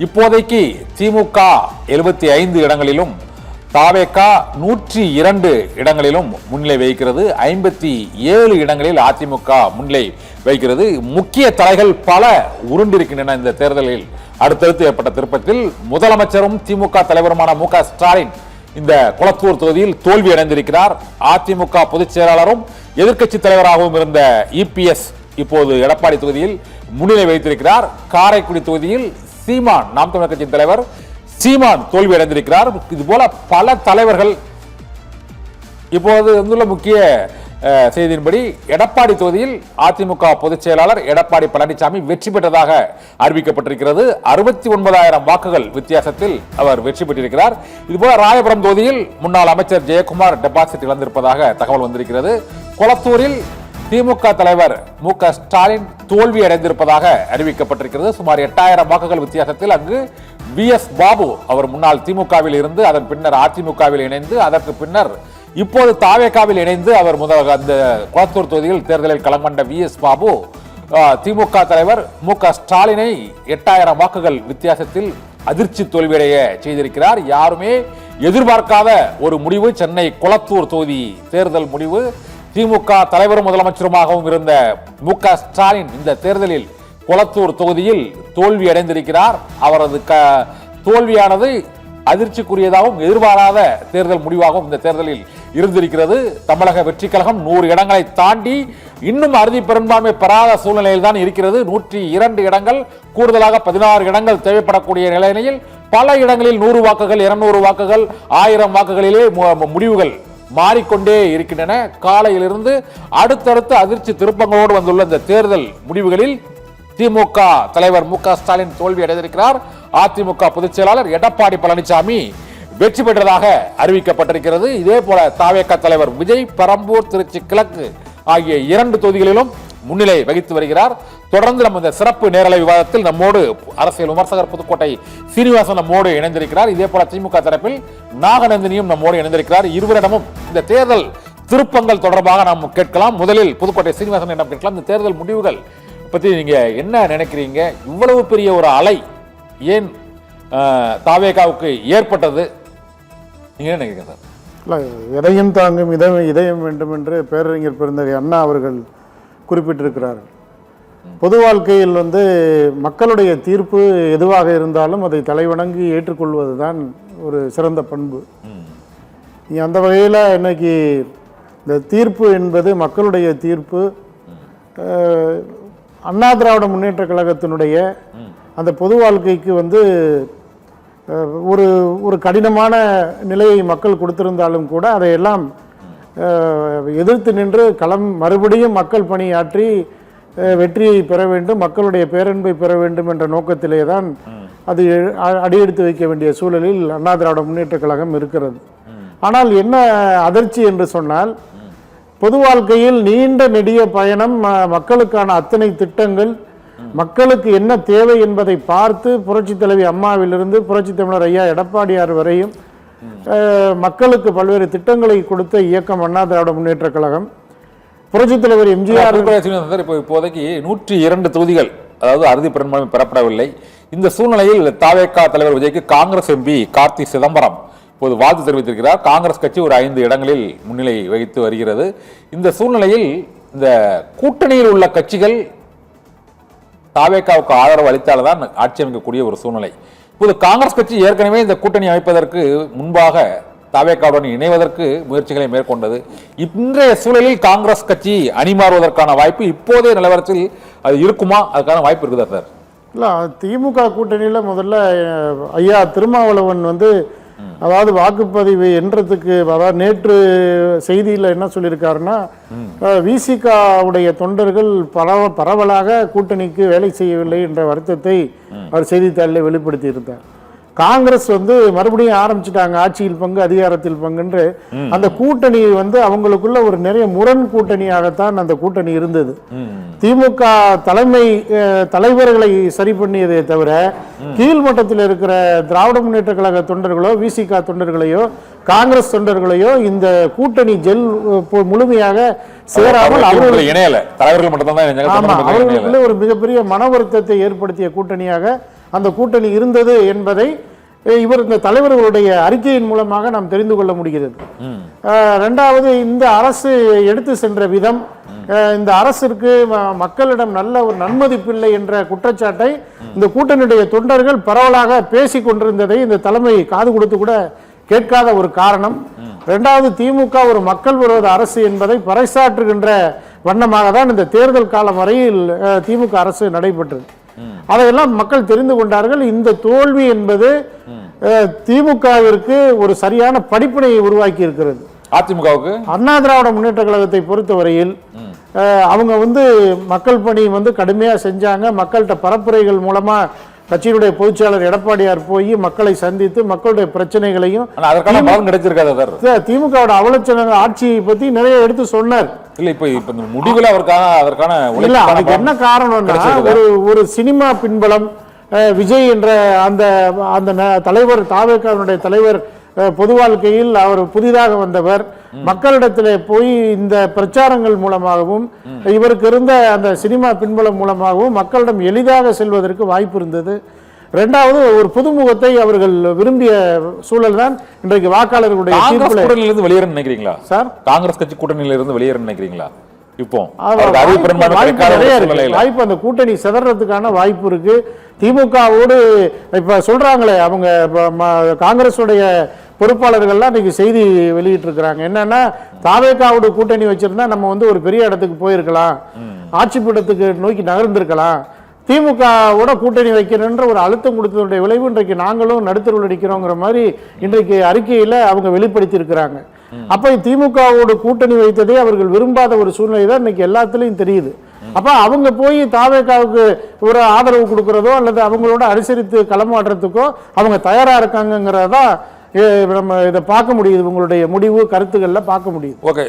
இப்போதைக்கு திமுக 75 இடங்களிலும் தாவேகா 102 இடங்களிலும் முன்னிலை வகிக்கிறது. 57 இடங்களில் அதிமுக முன்னிலை வகிக்கிறது. முக்கிய தலைகள் பல உருண்டிருக்கின்றன. இந்த தேர்தலில் அடுத்தடுத்து ஏற்பட்ட திருப்பத்தில் முதலமைச்சரும் திமுக தலைவருமான மு.க. ஸ்டாலின் இந்த குளத்தூர் தொகுதியில் தோல்வி அடைந்திருக்கிறார். அதிமுக பொதுச் செயலாளரும் எதிர்க்கட்சி தலைவராகவும் இருந்த இபிஎஸ் இப்போது எடப்பாடி தொகுதியில் முன்னிலை வைத்திருக்கிறார். காரைக்குடி தொகுதியில் சீமான், நாம் தமிழர் கட்சியின் தலைவர் சீமான் தோல்வி அடைந்திருக்கிறார். இது போல பல தலைவர்கள். இப்போது வந்துள்ள முக்கிய செய்தியின்படி எடப்பாடி தொகுதியில் அதிமுக பொதுச் செயலாளர் எடப்பாடி பழனிசாமி வெற்றி பெற்றதாக அறிவிக்கப்பட்டிருக்கிறது. 69,000 வாக்குகள் வித்தியாசத்தில் அவர் வெற்றி பெற்றிருக்கிறார். இதுபோல ராயபுரம் தொகுதியில் முன்னாள் அமைச்சர் ஜெயக்குமார் டெபாசிட் இழந்திருப்பதாக தகவல் வந்திருக்கிறது. கொளத்தூரில் திமுக தலைவர் மு.க. ஸ்டாலின் தோல்வி அடைந்திருப்பதாக அறிவிக்கப்பட்டிருக்கிறது. சுமார் 8,000 வாக்குகள் வித்தியாசத்தில் அங்கு வி.எஸ். பாபு, அவர் முன்னாள் திமுகவில் இருந்து அதன் பின்னர் அதிமுகவில் இணைந்து அதற்கு பின்னர் இப்போது தாவேகாவில் இணைந்து அவர் அந்த கொளத்தூர் தொகுதியில் தேர்தலில் களம் கண்ட வி.எஸ். பாபு திமுக தலைவர் மு.க. ஸ்டாலினை 8,000 வாக்குகள் வித்தியாசத்தில் அதிர்ச்சி தோல்வியடைய செய்திருக்கிறார். யாருமே எதிர்பார்க்காத ஒரு முடிவு. சென்னை கொளத்தூர் தொகுதி தேர்தல் முடிவு. திமுக தலைவரும் முதலமைச்சருமாகவும் இருந்த மு.க. ஸ்டாலின் இந்த தேர்தலில் கொளத்தூர் தொகுதியில் தோல்வி அடைந்திருக்கிறார். அவரது தோல்வியானது அதிர்ச்சிக்குரியதாகவும் எதிர்பாராத தேர்தல் முடிவாகவும் இந்த தேர்தலில் இருந்திருக்கிறது. தமிழக வெற்றி கழகம் 100 இடங்களை தாண்டி இன்னும் அறுதி பெரும்பான்மை பெறாத சூழ்நிலையில் தான் இருக்கிறது. 102 இடங்கள், கூடுதலாக 16 இடங்கள் தேவைப்படக்கூடிய நிலையில் பல இடங்களில் 100 வாக்குகள், 200 வாக்குகள், 1000 வாக்குகளிலே முடிவுகள் மாறிக்கொண்டே இருக்கின்றன. காலையிலிருந்து அடுத்தடுத்த அதிர்ச்சி திருப்பங்களோடு வந்துள்ள இந்த தேர்தல் முடிவுகளில் திமுக தலைவர் மு.க. ஸ்டாலின் தோல்வி அடைந்திருக்கிறார். அதிமுக பொதுச் செயலாளர் எடப்பாடி பழனிசாமி வெற்றி பெற்றதாக அறிவிக்கப்பட்டிருக்கிறது. இதே போல தாவேகா தலைவர் விஜய் பெரம்பூர், திருச்சி கிழக்கு ஆகிய 2 தொகுதிகளிலும் முன்னிலை வகித்து வருகிறார். தொடர்ந்து நம்ம இந்த சிறப்பு நேரலை விவாதத்தில் நம்மோடு அரசியல் விமர்சகர் புதுக்கோட்டை சீனிவாசன் நம்மோடு இணைந்திருக்கிறார். இதே போல திமுக தரப்பில் நாகநந்தினியும் நம்மோடு இணைந்திருக்கிறார். இருவரிடமும் இந்த தேர்தல் திருப்பங்கள் தொடர்பாக நாம் கேட்கலாம். முதலில் புதுக்கோட்டை சீனிவாசன் இடம் கேட்கலாம். இந்த தேர்தல் முடிவுகள் பத்தி நீங்க என்ன நினைக்கிறீங்க? இவ்வளவு பெரிய ஒரு அலை ஏன் தாவேகாவுக்கு ஏற்பட்டது? நீங்க என்ன நினைக்கிறீங்க சார்? இல்லை, எதையும் தாங்கும் இதயம் வேண்டும் என்று பேரறிஞர் பெருந்தகை அண்ணா அவர்கள் குறிப்பிட்டிருக்கிறார்கள். பொது வாழ்க்கையில் மக்களுடைய தீர்ப்பு எதுவாக இருந்தாலும் அதை தலைவணங்கி ஏற்றுக்கொள்வது தான் ஒரு சிறந்த பண்பு. அந்த வகையில் இன்னைக்கு இந்த தீர்ப்பு என்பது மக்களுடைய தீர்ப்பு. அண்ணா திராவிட முன்னேற்ற கழகத்தினுடைய அந்த பொது வாழ்க்கைக்கு ஒரு ஒரு கடினமான நிலையை மக்கள் கொடுத்திருந்தாலும் கூட அதையெல்லாம் எதிர்த்து நின்று மறுபடியும் மக்கள் பணியாற்றி வெற்றியை பெற வேண்டும், மக்களுடைய பேரன்பை பெற வேண்டும் என்ற நோக்கத்திலே தான் அது அடியெடுத்து வைக்க வேண்டிய சூழலில் அண்ணா திராவிட முன்னேற்ற கழகம் இருக்கிறது. ஆனால் என்ன அதிர்ச்சி என்று சொன்னால், பொது வாழ்க்கையில் நீண்ட நெடிய பயணம், மக்களுக்கான அத்தனை திட்டங்கள், மக்களுக்கு என்ன தேவை என்பதை பார்த்து புரட்சி தலைவி அம்மாவிலிருந்து புரட்சி தமிழர் ஐயா எடப்பாடியார் வரையும் மக்களுக்கு பல்வேறு திட்டங்களை கொடுத்த இயக்கம் அண்ணா திராவிட முன்னேற்ற கழகம். புரட்சி தலைவர் எம்ஜிஆர் இப்போதைக்கு 102 தொகுதிகள், அதாவது அறுதி பெரும்பான்மை பெறப்படவில்லை. இந்த சூழ்நிலையில் தாவேகா தலைவர் விஜய்க்கு காங்கிரஸ் எம்பி கார்த்தி சிதம்பரம் இப்போது வாழ்த்து தெரிவித்திருக்கிறார். காங்கிரஸ் கட்சி ஒரு 5 இடங்களில் முன்னிலை வகித்து வருகிறது. இந்த சூழ்நிலையில் இந்த கூட்டணியில் உள்ள கட்சிகள் தாவேகாவுக்கு ஆதரவு அளித்தால்தான் ஆட்சி அமைக்கக்கூடிய ஒரு சூழ்நிலை. இப்போது காங்கிரஸ் கட்சி ஏற்கனவே இந்த கூட்டணி அமைப்பதற்கு முன்பாக தாவேகாவுடன் இணைவதற்கு முயற்சிகளை மேற்கொண்டது. இன்றைய சூழலில் காங்கிரஸ் கட்சி அணிமாறுவதற்கான வாய்ப்பு இப்போதைய நிலவரத்தில் அது இருக்குமா? அதுக்கான வாய்ப்பு இருக்குதா சார்? இல்லை, திமுக கூட்டணியில் முதல்ல ஐயா திருமாவளவன் அதாவது வாக்குப்பதிவு என்றதுக்கு, அதாவது நேற்று செய்தியில் என்ன சொல்லியிருக்காருன்னா, விசிகாவுடைய தொண்டர்கள் பரவலாக கூட்டணிக்கு வேலை செய்யவில்லை என்ற வருத்தத்தை அவர் செய்தித்தாளில் வெளிப்படுத்தி இருந்தார். காங்கிரஸ் மறுபடியும் ஆரம்பிச்சுட்டாங்க ஆட்சியில் பங்கு அதிகாரத்தில் பங்குன்று. அந்த கூட்டணி அவங்களுக்குள்ள ஒரு நிறைய முரண் கூட்டணியாகத்தான் அந்த கூட்டணி இருந்தது. திமுக தலைவர்களை சரி பண்ணியதே தவிர கீழ்மட்டத்தில் இருக்கிற திராவிட முன்னேற்ற கழக தொண்டர்களோ விசிக தொண்டர்களையோ காங்கிரஸ் தொண்டர்களையோ இந்த கூட்டணி முழுமையாக சேராமல் அவர்களுக்குள்ள ஒரு மிகப்பெரிய மன வருத்தத்தை ஏற்படுத்திய கூட்டணியாக அந்த கூட்டணி இருந்தது என்பதை இவர் இந்த தலைவர்களுடைய அறிக்கையின் மூலமாக நாம் தெரிந்து கொள்ள முடிகிறது. ரெண்டாவது, இந்த அரசு எடுத்து சென்ற விதம், இந்த அரசிற்கு மக்களிடம் நல்ல ஒரு நன்மதிப்பில்லை என்ற குற்றச்சாட்டை இந்த கூட்டணியுடைய தொண்டர்கள் பரவலாக பேசி கொண்டிருந்ததை இந்த தலைமை காது கொடுத்து கூட கேட்காத ஒரு காரணம். ரெண்டாவது, திமுக ஒரு மக்கள் விரோத அரசு என்பதை பறைசாற்றுகின்ற வண்ணமாக தான் இந்த தேர்தல் காலம் வரையில் திமுக அரசு நடைபெற்றது. அதையெல்லாம் மக்கள் தெரிந்து கொண்டார்கள். இந்த தோல்வி என்பது திமுகவிற்கு ஒரு சரியான படிப்பினையை உருவாக்கி இருக்கிறது. அதிமுகவுக்கு, அண்ணா திராவிட முன்னேற்ற கழகத்தை பொறுத்தவரையில் அவங்க மக்கள் பணி கடுமையா செஞ்சாங்க. மக்கள்கிட்ட பரப்புரைகள் மூலமா கட்சியினுடைய பொதுச்செயலாளர் எடப்பாடியார் போய் மக்களை சந்தித்து மக்களுடைய பிரச்சனைகளையும் திமுக அவலட்சணங்கள் ஆட்சியை பத்தி நிறைய எடுத்து சொன்னார். இல்ல இப்ப முடிவுல அதற்கான அதுக்கு என்ன காரணம்னா, ஒரு சினிமா பின்பலம் விஜய் என்ற அந்த தலைவர், தாவேகாவினுடைய தலைவர் பொது வாழ்க்கையில் அவர் புதிதாக வந்தவர். மக்களிடத்தில் போய் இந்த பிரச்சாரங்கள் மூலமாகவும் இவருக்கு இருந்த அந்த சினிமா பின்பலம் மூலமாகவும் மக்களிடம் எளிதாக செல்வதற்கு வாய்ப்பு இருந்தது. ரெண்டாவது, ஒரு புதுமுகத்தை அவர்கள் விரும்பிய சூழல் தான் இன்றைக்கு வாக்காளர்களுடைய கூட்டணியிலிருந்து வெளியேற நினைக்கிறீங்களா சார்? காங்கிரஸ் கட்சி கூட்டணியிலிருந்து வெளியேற நினைக்கிறீங்களா? இப்போ வாய்ப்பு அந்த கூட்டணி சிதறதுக்கான வாய்ப்பு இருக்கு. திமுகவோடு இப்ப சொல்றாங்களே, அவங்க காங்கிரஸுடைய பொறுப்பாளர்கள்லாம் இன்னைக்கு செய்தி வெளியிட்டு இருக்கிறாங்க. என்னன்னா, தாவேகாவோட கூட்டணி வச்சிருந்தா நம்ம ஒரு பெரிய இடத்துக்கு போயிருக்கலாம், ஆட்சி பீடத்துக்கு நோக்கி நகர்ந்திருக்கலாம். திமுகவோட கூட்டணி வைக்கிறன்ற ஒரு அழுத்தம் கொடுத்ததுடைய விளைவு இன்றைக்கு நாங்களும் நடுத்தருவில் அடிக்கிறோங்கிற மாதிரி இன்றைக்கு அறிக்கையில அவங்க வெளிப்படுத்தி இருக்கிறாங்க. அப்ப திமுகவோட கூட்டணி வைத்ததே அவர்கள் விரும்பாத ஒரு சூழ்நிலை தான் இன்னைக்கு எல்லாத்துலயும் தெரியுது. அப்ப அவங்க போய் தாவேகாவுக்கு ஒரு ஆதரவு கொடுக்கறதோ அல்லது அவங்களோட அனுசரித்து களமாடுறதுக்கோ அவங்க தயாரா இருக்காங்கிறதா நம்ம இதை பார்க்க முடியுது. உங்களுடைய முடிவு கருத்துக்கள்ல பார்க்க முடியுது. ஓகே.